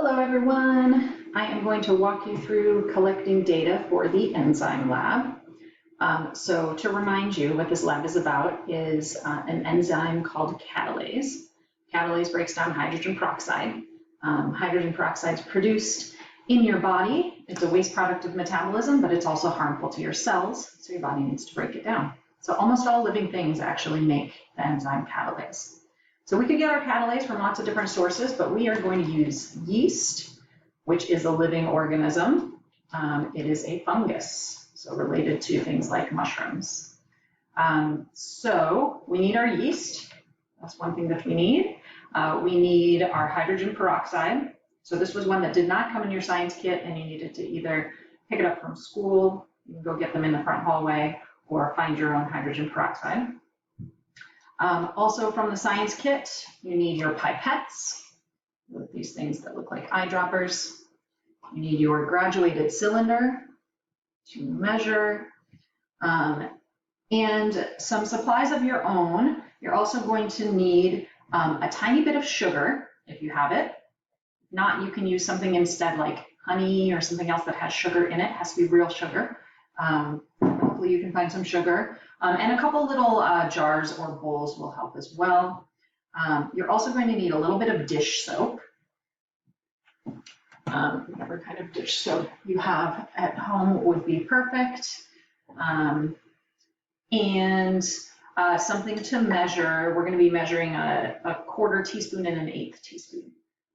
Hello everyone. I am going to walk you through collecting data for the enzyme lab. So to remind you, what this lab is about is an enzyme called catalase. Catalase breaks down hydrogen peroxide. Hydrogen peroxide is produced in your body. It's a waste product of metabolism, but it's also harmful to your cells, so your body needs to break it down. So almost all living things actually make the enzyme catalase. So we could get our catalase from lots of different sources, but we are going to use yeast, which is a living organism. It is a fungus, so related to things like mushrooms. So we need our yeast. That's one thing that we need. We need our hydrogen peroxide. So this was one that did not come in your science kit, and you needed to either pick it up from school, you can go get them in the front hallway, or find your own hydrogen peroxide. Also from the science kit, you need your pipettes, with these things that look like eyedroppers. You need your graduated cylinder to measure, and some supplies of your own. You're also going to need a tiny bit of sugar, if you have it. If not, you can use something instead like honey or something else that has sugar in it. It has to be real sugar. Hopefully you can find some sugar. And a couple little jars or bowls will help as well. You're also going to need a little bit of dish soap. Whatever kind of dish soap you have at home would be perfect. And something to measure. We're going to be measuring a quarter teaspoon and an eighth teaspoon.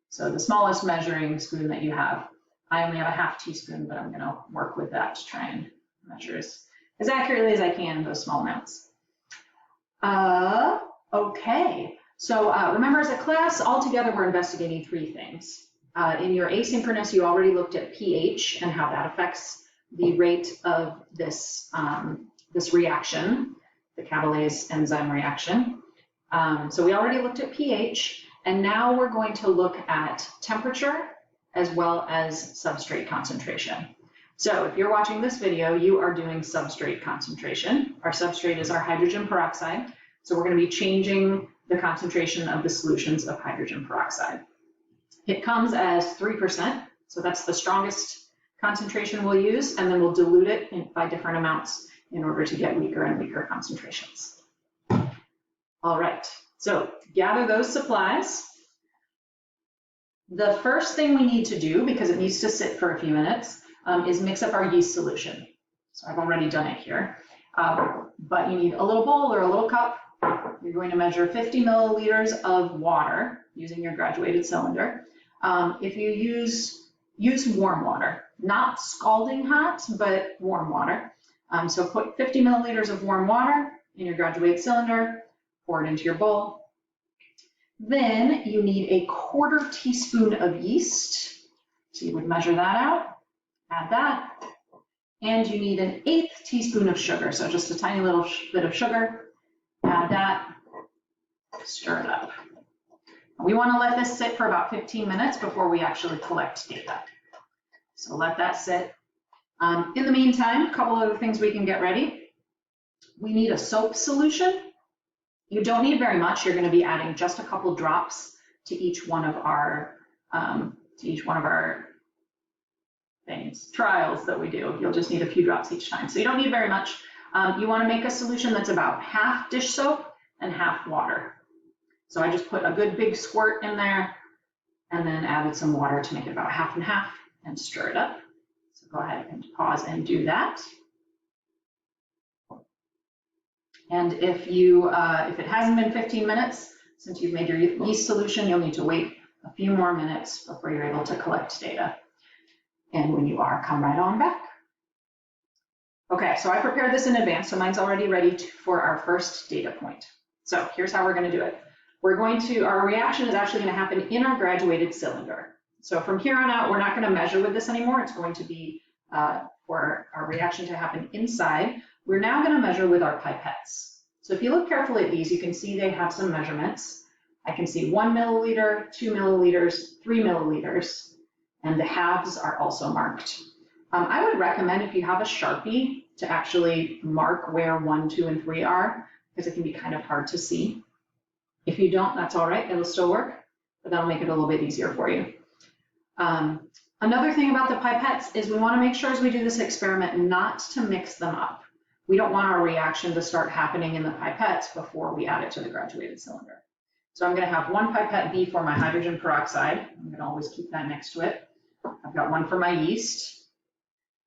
So the smallest measuring spoon that you have. I only have a half teaspoon, but I'm going to work with that to try and measure as accurately as I can in those small amounts. Okay, so remember, as a class, altogether we're investigating three things. In your asynchronous, you already looked at pH and how that affects the rate of this, this reaction, the catalase enzyme reaction. So we already looked at pH, and now we're going to look at temperature as well as substrate concentration. So if you're watching this video, you are doing substrate concentration. Our substrate is our hydrogen peroxide. So we're going to be changing the concentration of the solutions of hydrogen peroxide. It comes as 3%. So that's the strongest concentration we'll use, and then we'll dilute it by different amounts in order to get weaker and weaker concentrations. All right, so gather those supplies. The first thing we need to do, because it needs to sit for a few minutes, is mix up our yeast solution. So I've already done it here, but you need a little bowl or a little cup. You're going to measure 50 milliliters of water using your graduated cylinder. If you use warm water, not scalding hot, but warm water. So put 50 milliliters of warm water in your graduated cylinder, pour it into your bowl. Then you need a quarter teaspoon of yeast. So you would measure that out. Add that, and you need an eighth teaspoon of sugar, so just a tiny little bit of sugar. Add that, stir it up. We want to let this sit for about 15 minutes before we actually collect data. So let that sit. In the meantime, a couple other things we can get ready. We need a soap solution. You don't need very much. You're going to be adding just a couple drops to each one of our trials that we do. You'll just need a few drops each time. So you don't need very much. You want to make a solution that's about half dish soap and half water. So I just put a good big squirt in there and then added some water to make it about half and half and stir it up. So go ahead and pause and do that. And if it hasn't been 15 minutes since you've made your yeast solution, you'll need to wait a few more minutes before you're able to collect data. And when you are, come right on back. Okay, so I prepared this in advance, so mine's already ready for our first data point. So here's how we're going to do it. Our reaction is actually going to happen in our graduated cylinder. So from here on out, we're not going to measure with this anymore. It's going to be for our reaction to happen inside. We're now going to measure with our pipettes. So if you look carefully at these, you can see they have some measurements. I can see 1 milliliter, 2 milliliters, 3 milliliters. And the halves are also marked. I would recommend, if you have a Sharpie, to actually mark where 1, 2, and 3 are, because it can be kind of hard to see. If you don't, that's all right, it'll still work, but that'll make it a little bit easier for you. Another thing about the pipettes is we want to make sure as we do this experiment not to mix them up. We don't want our reaction to start happening in the pipettes before we add it to the graduated cylinder. So I'm going to have one pipette B for my hydrogen peroxide. I'm going to always keep that next to it. I've got one for my yeast.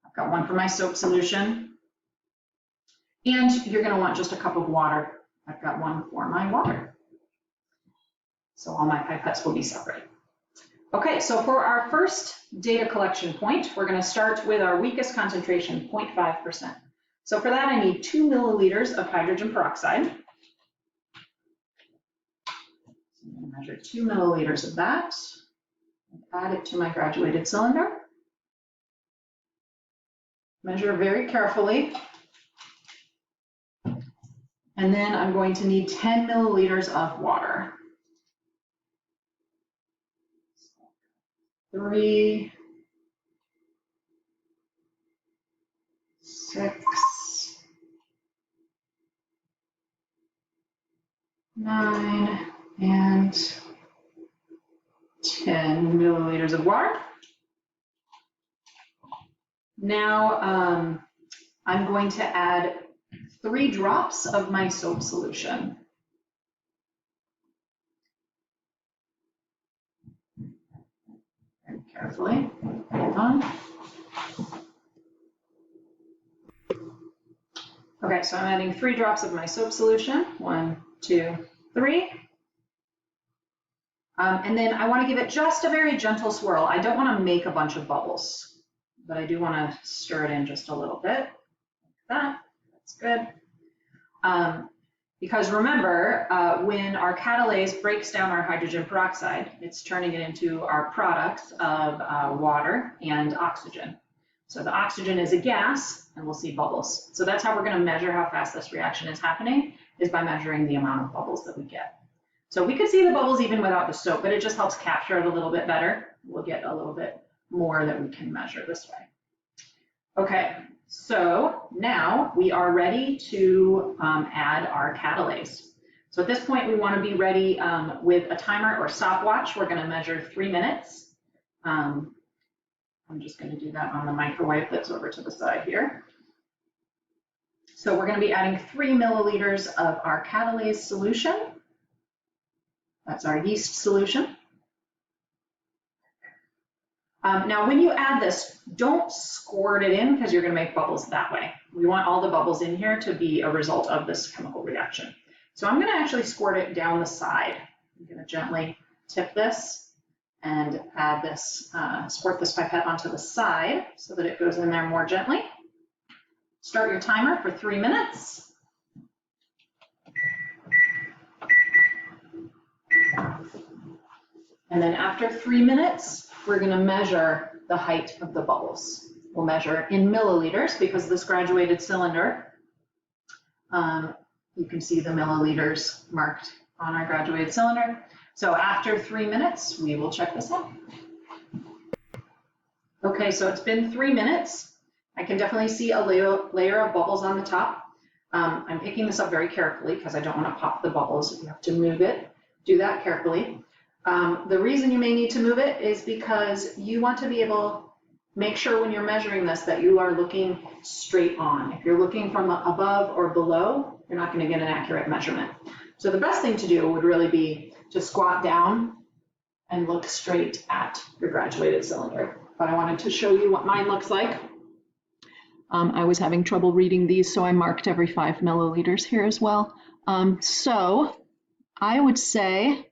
I've got one for my soap solution. And you're going to want just a cup of water. I've got one for my water. So all my pipettes will be separate. Okay, so for our first data collection point, we're going to start with our weakest concentration, 0.5%. So for that, I need 2 milliliters of hydrogen peroxide. So I'm going to measure 2 milliliters of that and add it to my graduated cylinder. Measure very carefully. And then I'm going to need 10 milliliters of water. 3, 6, 9, and 10 milliliters of water. Now I'm going to add 3 drops of my soap solution. Very carefully, hold on. Okay, so I'm adding 3 drops of my soap solution. 1, 2, 3. And then I want to give it just a very gentle swirl. I don't want to make a bunch of bubbles, but I do want to stir it in just a little bit, like that. That's good. Because remember, when our catalase breaks down our hydrogen peroxide, it's turning it into our products of water and oxygen. So the oxygen is a gas, and we'll see bubbles. So that's how we're going to measure how fast this reaction is happening, is by measuring the amount of bubbles that we get. So we could see the bubbles even without the soap, but it just helps capture it a little bit better. We'll get a little bit more that we can measure this way. Okay, so now we are ready to add our catalase. So at this point, we want to be ready with a timer or stopwatch. We're going to measure 3 minutes. I'm just going to do that on the microwave that's over to the side here. So we're going to be adding 3 milliliters of our catalase solution. That's our yeast solution. Now, when you add this, don't squirt it in because you're going to make bubbles that way. We want all the bubbles in here to be a result of this chemical reaction. So I'm going to actually squirt it down the side. I'm going to gently tip this and add this, squirt this pipette onto the side so that it goes in there more gently. Start your timer for 3 minutes. And then after 3 minutes, we're going to measure the height of the bubbles. We'll measure in milliliters because this graduated cylinder, you can see the milliliters marked on our graduated cylinder. So after 3 minutes, we will check this out. Okay, so it's been 3 minutes. I can definitely see a layer of bubbles on the top. I'm picking this up very carefully because I don't want to pop the bubbles. You have to move it. Do that carefully. The reason you may need to move it is because you want to be able, make sure when you're measuring this that you are looking straight on. If you're looking from above or below, you're not going to get an accurate measurement. So the best thing to do would really be to squat down and look straight at your graduated cylinder. But I wanted to show you what mine looks like. I was having trouble reading these, so I marked every 5 milliliters here as well. So I would say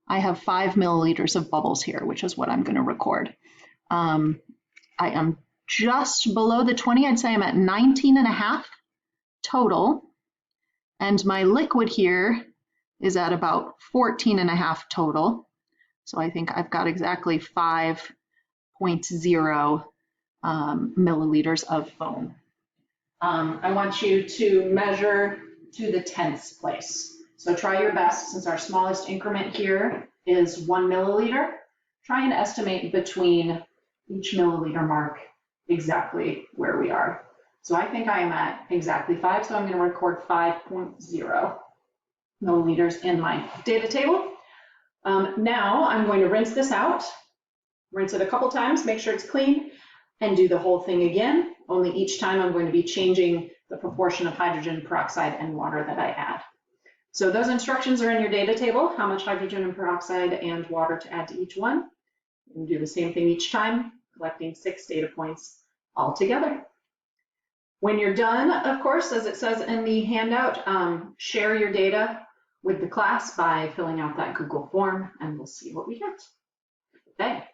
I have 5 milliliters of bubbles here, which is what I'm going to record. I am just below the 20. I'd say I'm at 19.5 total. And my liquid here is at about 14.5 total. So I think I've got exactly 5.0 milliliters of foam. I want you to measure to the tenths place. So try your best, since our smallest increment here is 1 milliliter, try and estimate between each milliliter mark exactly where we are. So I think I am at exactly 5, so I'm going to record 5.0 milliliters in my data table. Now I'm going to rinse this out Rinse it a couple times, make sure it's clean, and do the whole thing again. Only each time I'm going to be changing the proportion of hydrogen peroxide and water that I add. So those instructions are in your data table, how much hydrogen and peroxide and water to add to each one. And do the same thing each time, collecting 6 data points all together. When you're done, of course, as it says in the handout, share your data with the class by filling out that Google form, and we'll see what we get. Okay.